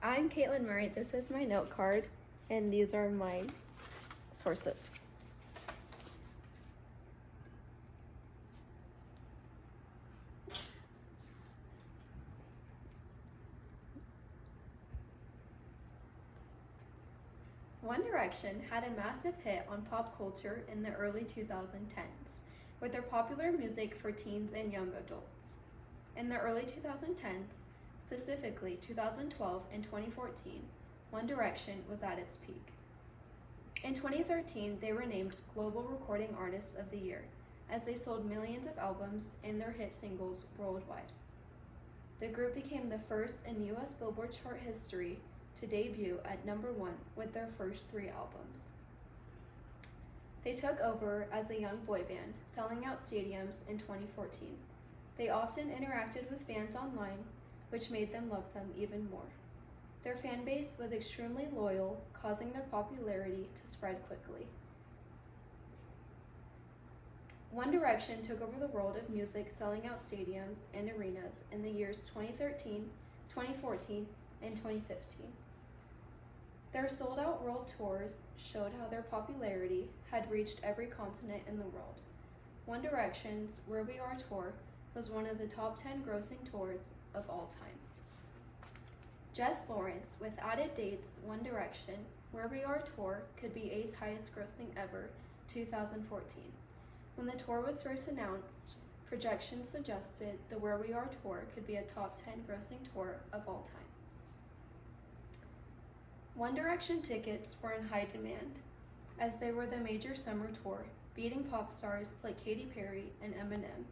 I'm Kaitlyn Murray. This is my note card, and these are my sources. One Direction had a massive hit on pop culture in the early 2010s, with their popular music for teens and young adults. In the early 2010s, specifically 2012 and 2014, One Direction was at its peak. In 2013, they were named Global Recording Artists of the Year, as they sold millions of albums and their hit singles worldwide. The group became the first in US Billboard chart history to debut at #1 with their first 3 albums. They took over as a young boy band, selling out stadiums in 2014. They often interacted with fans online, which made them love them even more. Their fan base was extremely loyal, causing their popularity to spread quickly. One Direction took over the world of music, selling out stadiums and arenas in the years 2013, 2014, and 2015. Their sold-out world tours showed how their popularity had reached every continent in the world. One Direction's Where We Are tour was one of the top 10 grossing tours of all time. Jess Lawrence, with added dates, One Direction, Where We Are tour could be 8th highest grossing ever, 2014. When the tour was first announced, projections suggested the Where We Are tour could be a top 10 grossing tour of all time. One Direction tickets were in high demand, as they were the major summer tour, beating pop stars like Katy Perry and Eminem.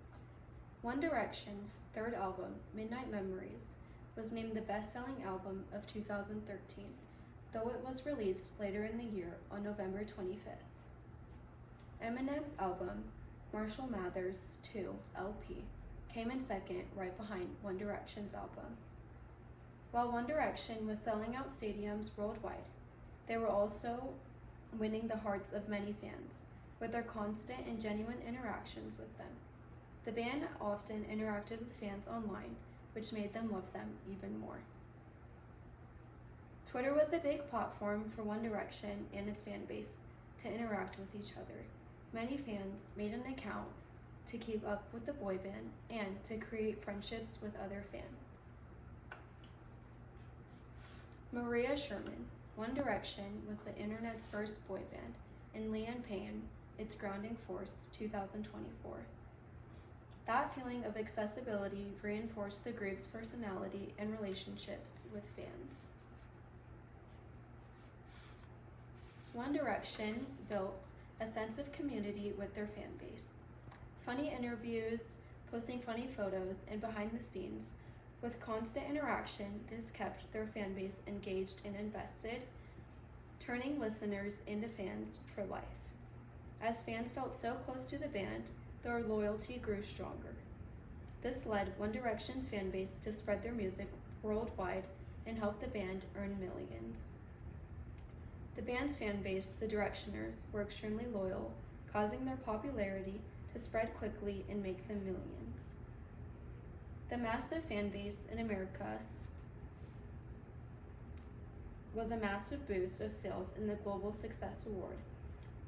One Direction's 3rd album, Midnight Memories, was named the best-selling album of 2013, though it was released later in the year on November 25th. Eminem's album, Marshall Mathers 2 LP, came in second, right behind One Direction's album. While One Direction was selling out stadiums worldwide, they were also winning the hearts of many fans with their constant and genuine interactions with them. The band often interacted with fans online, which made them love them even more. Twitter was a big platform for One Direction and its fan base to interact with each other. Many fans made an account to keep up with the boy band and to create friendships with other fans. Maria Sherman, One Direction was the internet's first boy band, and Leanne Payne, its grounding force, 2024. That feeling of accessibility reinforced the group's personality and relationships with fans. One Direction built a sense of community with their fan base. Funny interviews, posting funny photos, and behind the scenes. With constant interaction, this kept their fan base engaged and invested, turning listeners into fans for life. As fans felt so close to the band, their loyalty grew stronger. This led One Direction's fan base to spread their music worldwide and help the band earn millions. The band's fan base, the Directioners, were extremely loyal, causing their popularity to spread quickly and make them millions. The massive fan base in America was a massive boost of sales in the Global Success Award,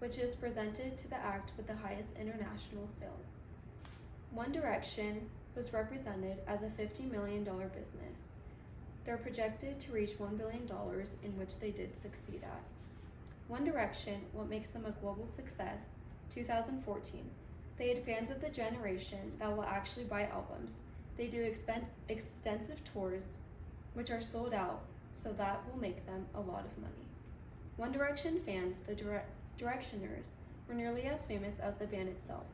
which is presented to the act with the highest international sales. One Direction was represented as a $50 million business. They're projected to reach $1 billion, in which they did succeed at. One Direction, what makes them a global success, 2014. They had fans of the generation that will actually buy albums. They do extensive tours, which are sold out, so that will make them a lot of money. One Direction fans, the Directioners, were nearly as famous as the band itself.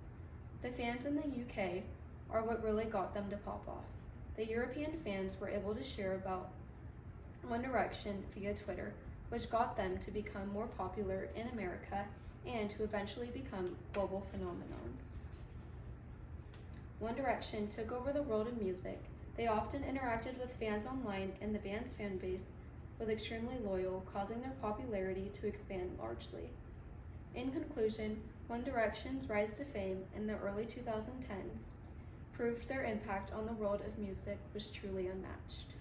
The fans in the UK are what really got them to pop off. The European fans were able to share about One Direction via Twitter, which got them to become more popular in America and to eventually become global phenomenons. One Direction took over the world of music. They often interacted with fans online, and the band's fan base was extremely loyal, causing their popularity to expand largely. In conclusion, One Direction's rise to fame in the early 2010s proved their impact on the world of music was truly unmatched.